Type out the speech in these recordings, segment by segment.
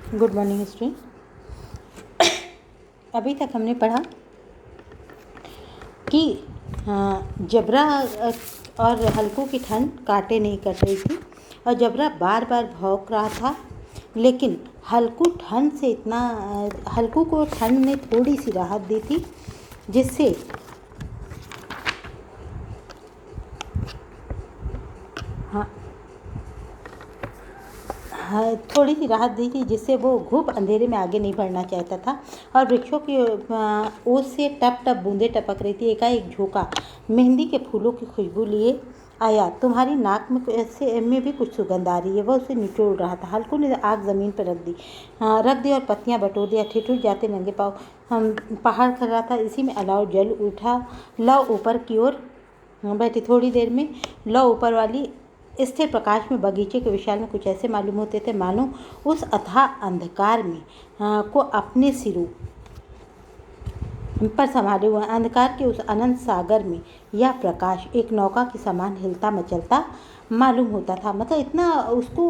Good morning student. अभी तक हमने पढ़ा कि जबरा और हल्कू की ठंड काटे नहीं कर रही थी और जबरा बार बार भौंक रहा था, लेकिन हल्कू को ठंड ने थोड़ी सी राहत दी थी, जिससे थोड़ी सी राहत दी थी जिससे वो घुप अंधेरे में आगे नहीं बढ़ना चाहता था। और वृक्षों की ओस से टप टप बूंदें टपक रही थी। एकाएक झोंका मेहंदी के फूलों की खुशबू लिए आया। तुम्हारी नाक में भी कुछ सुगंध आ रही है, वह उसे निचोड़ रहा था। हल्कू ने आग ज़मीन पर रख दी और पत्तियां बटोर दिया। ठिठुर जाते नंगे पाँव पहाड़ कर रहा था। इसी में अलाव जल उठा। लौ ऊपर की ओर बैठी। थोड़ी देर में लौ ऊपर वाली स्थिर प्रकाश में बगीचे के विशाल में कुछ ऐसे मालूम होते थे मानो उस अथाह अंधकार में को अपने सिरों पर संभाले हुए। अंधकार के उस अनंत सागर में यह प्रकाश एक नौका के समान हिलता मचलता मालूम होता था। मतलब इतना उसको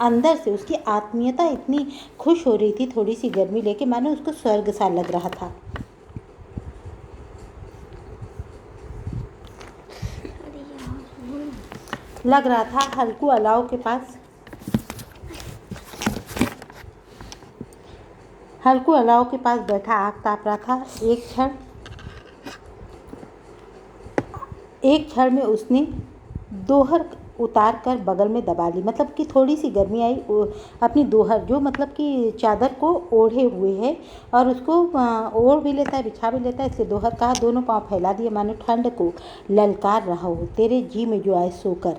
अंदर से उसकी आत्मीयता इतनी खुश हो रही थी, थोड़ी सी गर्मी लेके, मानो उसको स्वर्ग सा लग रहा था। हल्कू अलाव के पास बैठा आग ताप रहा था। एक क्षण में उसने दोहर उतार कर बगल में दबा ली। मतलब कि थोड़ी सी गर्मी आई। अपनी दोहर, जो मतलब कि चादर को ओढ़े हुए है और उसको ओढ़ भी लेता है, बिछा भी लेता है, इसलिए दोहर कहा। दोनों पाँव फैला दिए मानो ठंड को ललकार रहा हो। तेरे जी में जो आए सोकर,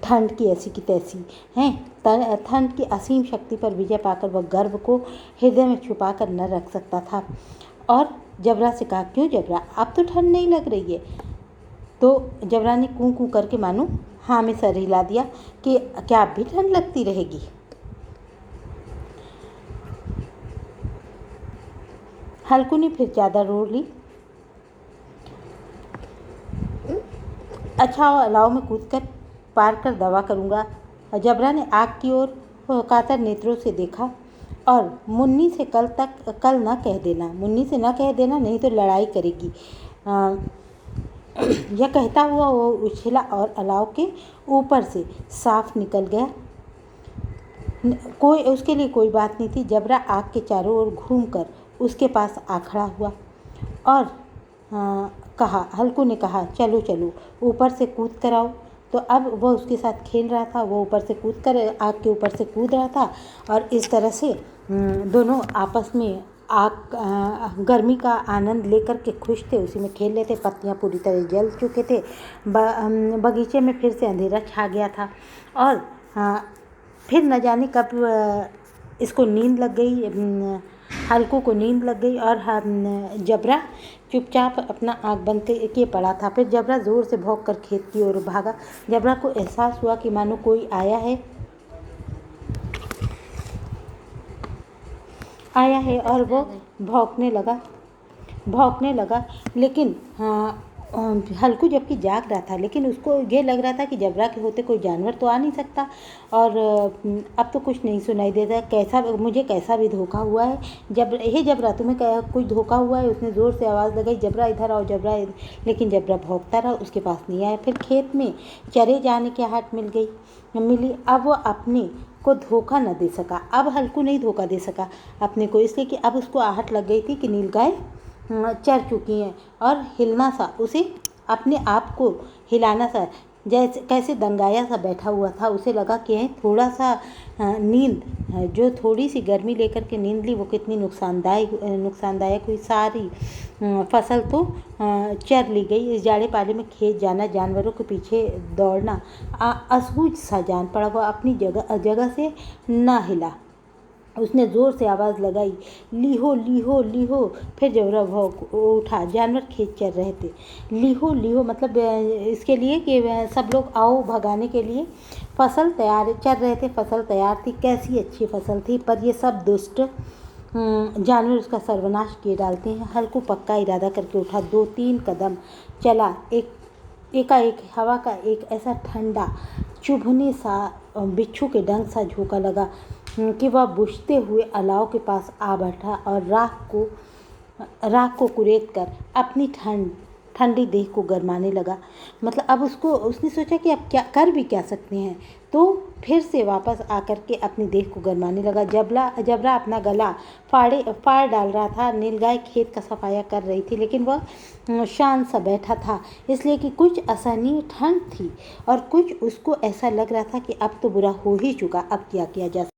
ठंड की ऐसी की तैसी हैं। ठंड की असीम शक्ति पर विजय पाकर वह गर्व को हृदय में छुपा कर न रख सकता था। और जबरा से कहा, क्यों जबरा, अब तो ठंड नहीं लग रही है? तो जबरा ने कूं कूं करके मानो हाँ में सर हिला दिया कि क्या अब भी ठंड लगती रहेगी? हल्कू ने फिर चादर ओढ़ ली। अच्छा, अलाव में कूदकर पार कर दवा करूँगा। जबरा ने आग की ओर कातर नेत्रों से देखा। और मुन्नी से कल न कह देना, मुन्नी से न कह देना, नहीं तो लड़ाई करेगी। यह कहता हुआ वो उछला और अलाव के ऊपर से साफ निकल गया। उसके लिए कोई बात नहीं थी। जबरा आग के चारों ओर घूमकर उसके पास आ खड़ा हुआ और कहा, हल्कू ने कहा, चलो चलो ऊपर से कूद कर आओ। तो अब वह उसके साथ खेल रहा था। वो ऊपर से कूद कर आग के ऊपर से कूद रहा था और इस तरह से दोनों आपस में गर्मी का आनंद लेकर के खुश थे, उसी में खेल लेते। पत्तियां पूरी तरह जल चुके थे। बगीचे में फिर से अंधेरा छा गया था और फिर न जाने कब इसको नींद लग गई, हल्कू को नींद लग गई और जबरा चुपचाप अपना आँख बंद किए पड़ा था। फिर जबरा ज़ोर से भौंक कर खेत की ओर भागा। जबरा को एहसास हुआ कि मानो कोई आया है और वो भौंकने लगा। लेकिन हल्कू जबकि जाग रहा था, लेकिन उसको ये लग रहा था कि जबरा के होते कोई जानवर तो आ नहीं सकता और अब तो कुछ नहीं सुनाई देता। मुझे कैसा भी धोखा हुआ है। जबरा, तुम्हें कुछ धोखा हुआ है? उसने ज़ोर से आवाज़ लगाई, जबरा इधर आओ, जबरा। लेकिन जबरा भौंकता रहा, उसके पास नहीं आया। फिर खेत में चरे जाने की आहट मिली। अब वो अपने को धोखा न दे सका। अब हल्कू नहीं धोखा दे सका अपने को, इसलिए कि अब उसको आहट लग गई थी कि नीलगाय चर चुकी हैं और हिलना सा, उसे अपने आप को हिलाना सा, जैसे कैसे दंगाया सा बैठा हुआ था। उसे लगा कि थोड़ा सा नींद, जो थोड़ी सी गर्मी लेकर के नींद ली, वो कितनी नुकसानदायक हुई। सारी फसल तो चर ली गई। इस जाड़े पाले में खेत जाना, जानवरों के पीछे दौड़ना असूझ सा जान पड़ा। वह अपनी जगह से न हिला। उसने ज़ोर से आवाज़ लगाई, लीहो लीहो लीहो। फिर जबरा भौंक उठा। जानवर खेत चर रहे थे। लीहो लीहो मतलब इसके लिए कि सब लोग आओ भगाने के लिए। फसल तैयार चर रहे थे, फसल तैयार थी। कैसी अच्छी फसल थी, पर ये सब दुष्ट जानवर उसका सर्वनाश किए डालते हैं। हल्कू पक्का इरादा करके उठा। 2-3 कदम चला। एकाएक हवा का एक ऐसा ठंडा चुभने सा बिच्छू के डंक सा झोंका लगा। कि वह बुझते हुए अलाव के पास आ बैठा और राख को कुरेद कर अपनी ठंडी देह को गरमाने लगा। मतलब अब उसने सोचा कि अब क्या कर भी क्या सकते हैं, तो फिर से वापस आकर के अपनी देह को गरमाने लगा। जबरा अपना गला फाड़ डाल रहा था। नीलगाय खेत का सफाया कर रही थी, लेकिन वह शांत सा बैठा था, इसलिए कि कुछ असहनीय ठंड थी और कुछ उसको ऐसा लग रहा था कि अब तो बुरा हो ही चुका, अब क्या किया जा सकता।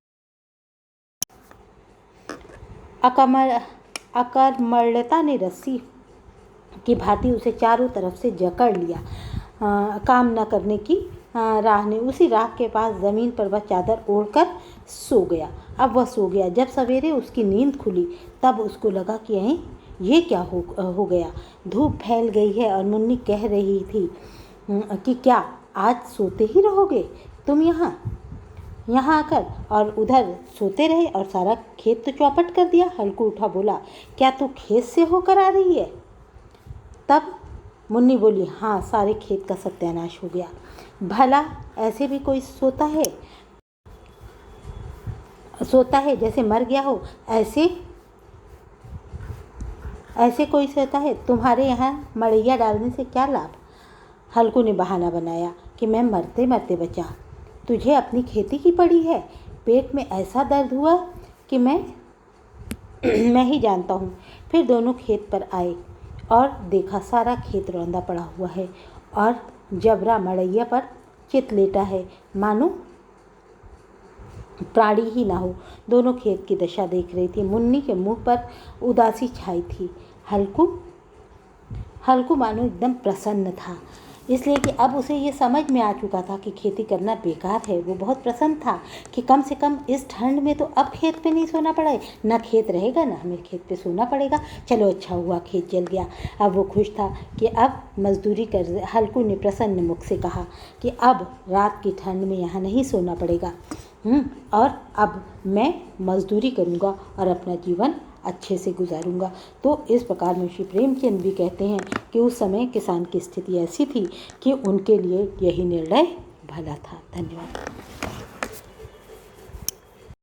अकर्मण्यता ने रस्सी की भांति उसे चारों तरफ से जकड़ लिया। काम न करने की राह ने। उसी राह के पास ज़मीन पर वह चादर ओढ़कर सो गया। अब वह सो गया। जब सवेरे उसकी नींद खुली तब उसको लगा कि ये क्या हो गया। धूप फैल गई है और मुन्नी कह रही थी कि क्या आज सोते ही रहोगे तुम यहाँ आकर, और उधर सोते रहे और सारा खेत तो चौपट कर दिया। हल्कू उठा बोला, क्या तू खेत से होकर आ रही है? तब मुन्नी बोली, हाँ, सारे खेत का सत्यानाश हो गया। भला ऐसे भी कोई सोता है जैसे मर गया हो, ऐसे कोई सोता है? तुम्हारे यहाँ मड़ैया डालने से क्या लाभ? हल्कू ने बहाना बनाया कि मैं मरते मरते बचा, तुझे अपनी खेती की पड़ी है। पेट में ऐसा दर्द हुआ कि मैं ही जानता हूँ। फिर दोनों खेत पर आए और देखा सारा खेत रौंदा पड़ा हुआ है और जबरा मड़ैया पर चित लेटा है, मानो प्राणी ही ना हो। दोनों खेत की दशा देख रही थी। मुन्नी के मुंह पर उदासी छाई थी। हल्कू मानो एकदम प्रसन्न था, इसलिए कि अब उसे ये समझ में आ चुका था कि खेती करना बेकार है। वो बहुत प्रसन्न था कि कम से कम इस ठंड में तो अब खेत पे नहीं सोना पड़े, ना खेत रहेगा ना हमें खेत पे सोना पड़ेगा। चलो अच्छा हुआ खेत जल गया। अब वो खुश था कि अब मजदूरी कर। हल्कू ने प्रसन्न मुख से कहा कि अब रात की ठंड में यहाँ नहीं सोना पड़ेगा, और अब मैं मजदूरी करूँगा और अपना जीवन अच्छे से गुजारूंगा। तो इस प्रकार मुंशी प्रेमचंद भी कहते हैं कि उस समय किसान की स्थिति ऐसी थी कि उनके लिए यही निर्णय भला था। धन्यवाद।